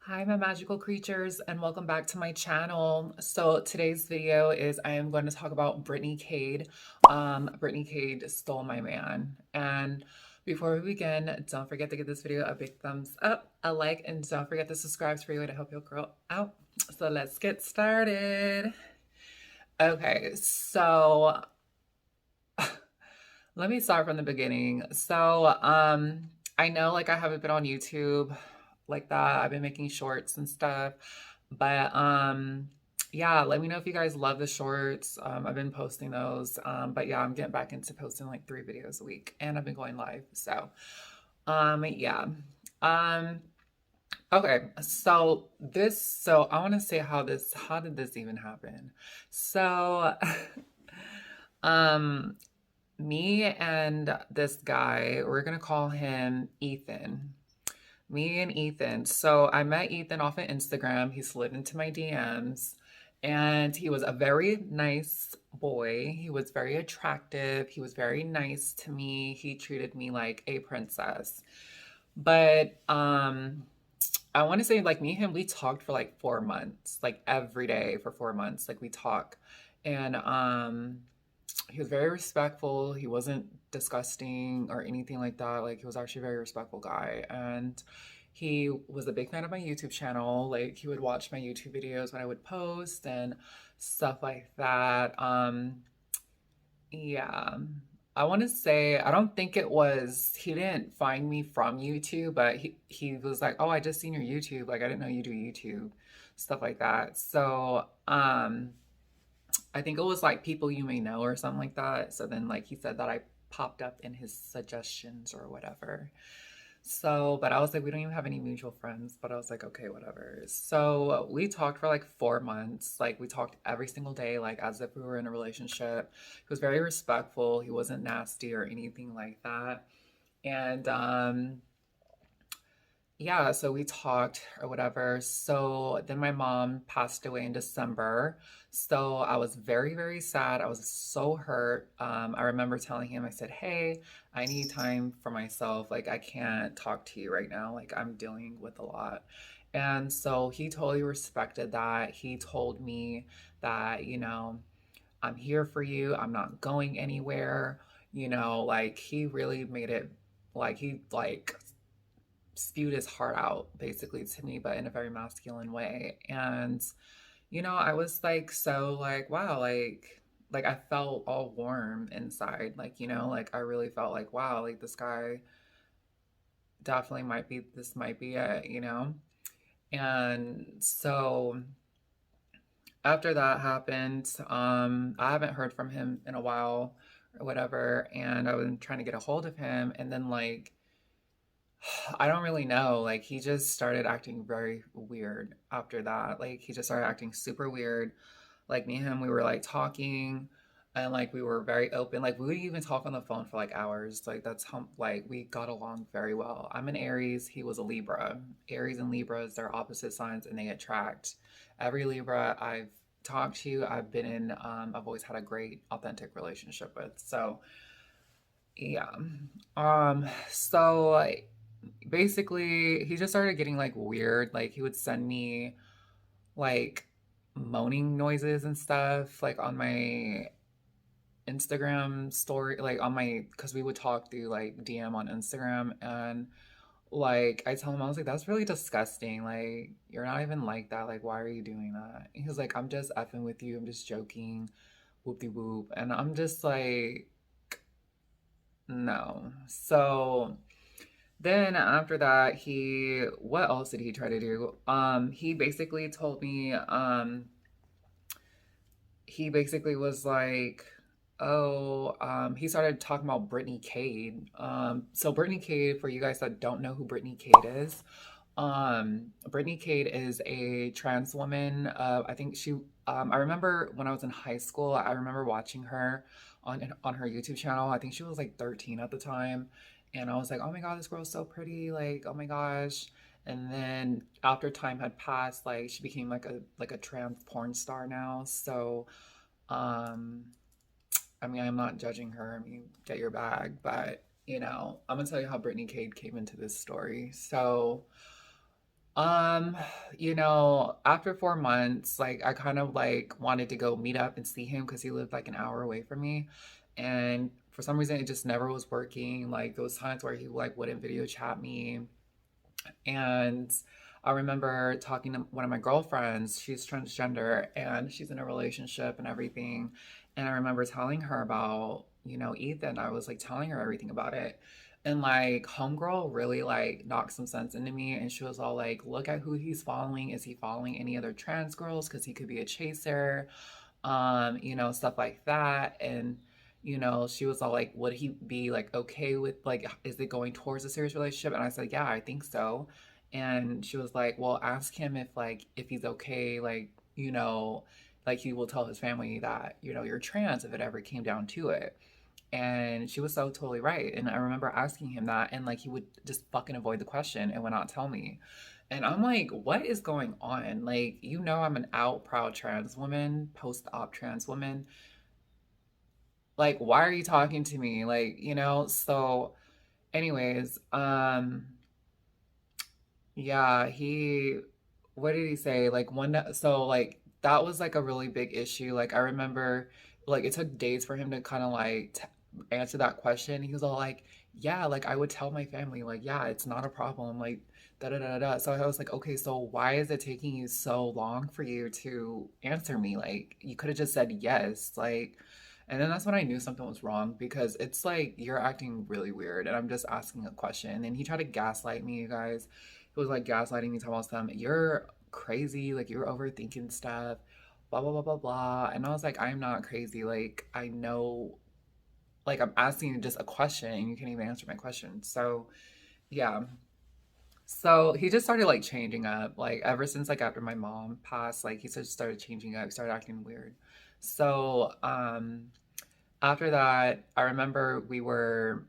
Hi, my magical creatures, and welcome back to my channel. So today's video is I am going to talk about Brittney Kade. Brittney Kade stole my man. And before we begin, don't forget to give this video a big thumbs up, a like, and don't forget to subscribe for you to help your girl out. So let's get started. Okay, so let me start from the beginning. I know like I haven't been on YouTube like that. I've been making shorts and stuff. But yeah, let me know if you guys love the shorts. I've been posting those. But yeah, I'm getting back into posting like 3 videos a week and I've been going live. Yeah. Um okay, so I want to say how did this even happen? So um me and this guy, we're gonna call him Ethan. Me and Ethan. So I met Ethan off of Instagram. He slid into my DMs and he was a very nice boy. He was very attractive. He was very nice to me. He treated me like a princess. But I want to say like me and him, we talked for like 4 months, like every day for 4 months. Like we talk. And he was very respectful. He wasn't disgusting or anything like that. Like he was actually a very respectful guy. And he was a big fan of my YouTube channel. Like he would watch my YouTube videos when I would post and stuff like that. Yeah. I want to say I don't think he didn't find me from YouTube, but he was like, "Oh, I just seen your YouTube. Like I didn't know you do YouTube." Stuff like that. I think it was like people you may know or something like that. So then like he said that I popped up in his suggestions or whatever. But I was like, we don't even have any mutual friends, but I was like, okay, whatever. So we talked for like 4 months. Like we talked every single day, like as if we were in a relationship. He was very respectful. He wasn't nasty or anything like that. And yeah, so we talked or whatever. So then my mom passed away in December. So I was very, very sad. I was so hurt. I remember telling him, I said, "Hey, I need time for myself. Like, I can't talk to you right now. Like, I'm dealing with a lot." And so he totally respected that. He told me that, I'm here for you. I'm not going anywhere. Like, he really made it like he like spewed his heart out basically to me, but in a very masculine way. And, I was like, so like, wow, like I felt all warm inside. Like, like I really felt like, wow, like this guy definitely this might be it. And so after that happened, I haven't heard from him in a while or whatever. And I was trying to get a hold of him. And then like I don't really know. Like he just started acting very weird after that. Like he just started acting super weird. Like me and him, we were like talking and like we were very open. Like we would even talk on the phone for like hours. Like that's how like we got along very well. I'm an Aries, he was a Libra. Aries and Libras, they're opposite signs and they attract. Every Libra I've talked to, I've always had a great authentic relationship with. So yeah. So basically he just started getting like weird. Like he would send me like moaning noises and stuff like on my Instagram story, like on my because we would talk through like DM on Instagram. And like I tell him, I was like, that's really disgusting. Like you're not even like that. Like why are you doing that? And he was like, I'm just effing with you, I'm just joking, whoop de whoop. And I'm just like, no. So then after that, what else did he try to do? He basically told me, he basically was like, oh, he started talking about Brittney Kade. So Brittney Kade, for you guys that don't know who Brittney Kade is, Brittney Kade is a trans woman. I think I remember when I was in high school, I remember watching her on her YouTube channel. I think she was like 13 at the time. And I was like, oh my God, this girl's so pretty. Like, oh my gosh. And then after time had passed, like she became like a trans porn star now. Um, I mean, I'm not judging her. I mean, get your bag, but I'm gonna tell you how Brittney Kade came into this story. Um, after 4 months, like I kind of like wanted to go meet up and see him because he lived like an hour away from me. And for some reason it just never was working. Like those times where he like wouldn't video chat me. And I remember talking to one of my girlfriends, she's transgender and she's in a relationship and everything. And I remember telling her about, Ethan. I was like telling her everything about it. And like homegirl really like knocked some sense into me and she was all like, look at who he's following. Is he following any other trans girls? Because he could be a chaser, stuff like that. And she was all like, would he be like okay with like, is it going towards a serious relationship? And I said, yeah, I think so. And she was like, well, ask him if he's okay, like he will tell his family that, you're trans if it ever came down to it. And she was so totally right. And I remember asking him that, and like he would just fucking avoid the question and would not tell me. And I'm like, what is going on? Like, I'm an out proud trans woman, post op trans woman. Like, why are you talking to me? Like, so anyways, yeah, what did he say? Like so like that was like a really big issue. Like I remember like it took days for him to kind of like answer that question. He was all like, yeah, like I would tell my family, like, yeah, it's not a problem. Like, da da da da. So I was like, okay, so why is it taking you so long for you to answer me? Like, you could have just said yes. Like, and then that's when I knew something was wrong because it's like you're acting really weird and I'm just asking a question. And he tried to gaslight me, you guys. He was like gaslighting me, talking about some, you're crazy, like you're overthinking stuff, blah blah blah blah blah. And I was like, I'm not crazy. Like I know, like I'm asking you just a question and you can't even answer my question. So yeah. So he just started like changing up. Like ever since like after my mom passed, like he just started changing up, started acting weird. So after that, I remember we were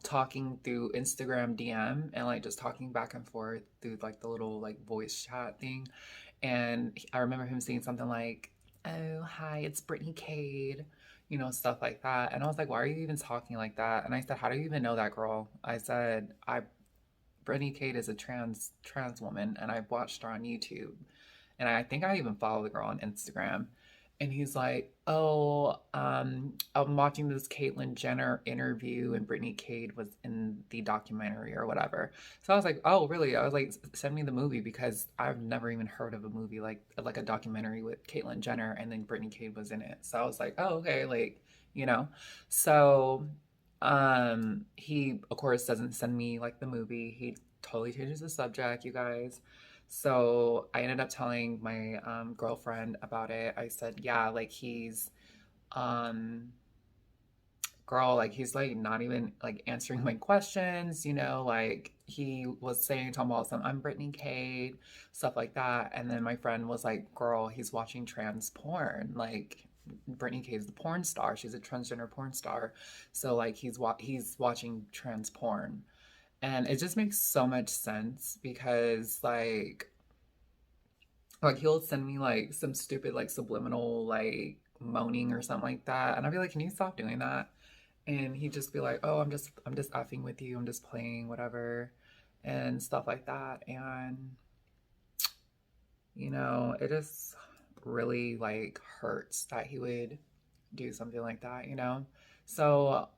talking through Instagram DM and like just talking back and forth through like the little like voice chat thing. And I remember him saying something like, "Oh, hi, it's Brittney Kade," stuff like that. And I was like, "Why are you even talking like that?" And I said, "How do you even know that girl?" I said, "I Brittney Kade is a trans woman, and I've watched her on YouTube, and I think I even follow the girl on Instagram." And he's like, "Oh, I'm watching this Caitlyn Jenner interview, and Brittney Kade was in the documentary or whatever." So I was like, "Oh, really?" I was like, "Send me the movie because I've never even heard of a movie like a documentary with Caitlyn Jenner and then Brittney Kade was in it." So I was like, "Oh, okay," like you know. So he of course doesn't send me like the movie. He totally changes the subject, you guys. So I ended up telling my girlfriend about it. I said, yeah, like um girl, like he's like not even like answering my questions, like he was saying talking about some I'm Brittany Kade, stuff like that. And then my friend was like, girl, he's watching trans porn. Like Brittany Kade's the porn star. She's a transgender porn star. So like he's watching trans porn. And it just makes so much sense because like he'll send me like some stupid like subliminal like moaning or something like that. And I'll be like, can you stop doing that? And he'd just be like, oh, I'm just effing with you. I'm just playing, whatever, and stuff like that. And it just really like hurts that he would do something like that. So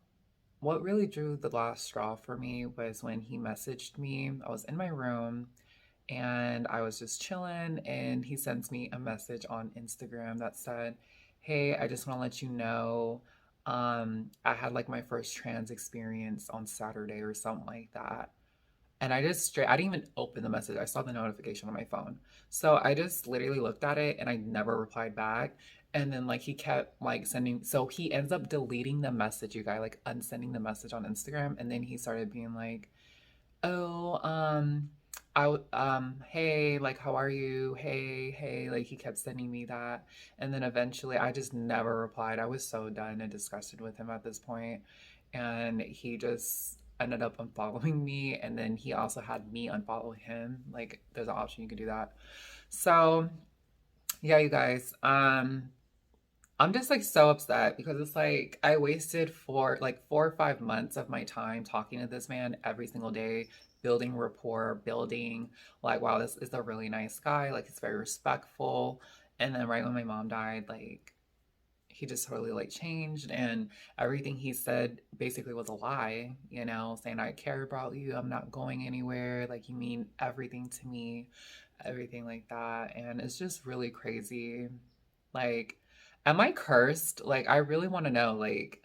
what really drew the last straw for me was when he messaged me. I was in my room and I was just chilling, and he sends me a message on Instagram that said, "Hey, I just want to let you know, I had like my first trans experience on Saturday," or something like that. And I didn't even open the message. I saw the notification on my phone. So I just literally looked at it and I never replied back. And then like he kept like sending, so he ends up deleting the message, you guys, like unsending the message on Instagram. And then he started being like, oh, hey, like, how are you? Hey, like, he kept sending me that. And then eventually I just never replied. I was so done and disgusted with him at this point. And he just ended up unfollowing me. And then he also had me unfollow him. Like, there's an option you can do that. So, yeah, you guys, I'm just like so upset because it's like I wasted 4 or 5 months of my time talking to this man every single day, building rapport, building like, wow, this is a really nice guy. Like, he's very respectful. And then right when my mom died, like, he just totally like changed, and everything he said basically was a lie, you know, saying I care about you, I'm not going anywhere, like you mean everything to me, everything like that. And it's just really crazy. Like, am I cursed? Like, I really want to know. Like,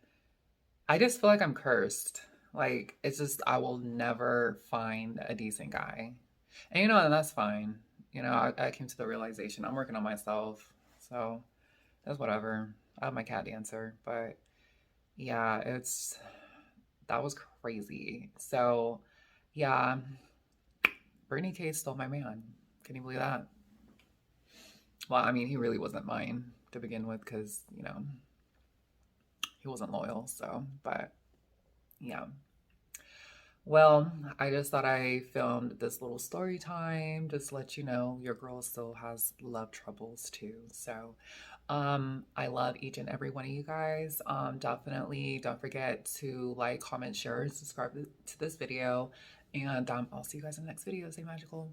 I just feel like I'm cursed. Like, it's just, I will never find a decent guy. And you know, and that's fine. You know, I came to the realization I'm working on myself. So that's whatever. I have my cat dancer. But yeah, that was crazy. So yeah, Brittney Kade stole my man. Can you believe that? Well, I mean, he really wasn't mine to begin with because, you know, he wasn't loyal. So, but yeah. Well, I just thought I filmed this little story time, just to let you know your girl still has love troubles too. So, I love each and every one of you guys. Definitely don't forget to like, comment, share, and subscribe to this video. And I'll see you guys in the next video. Stay magical.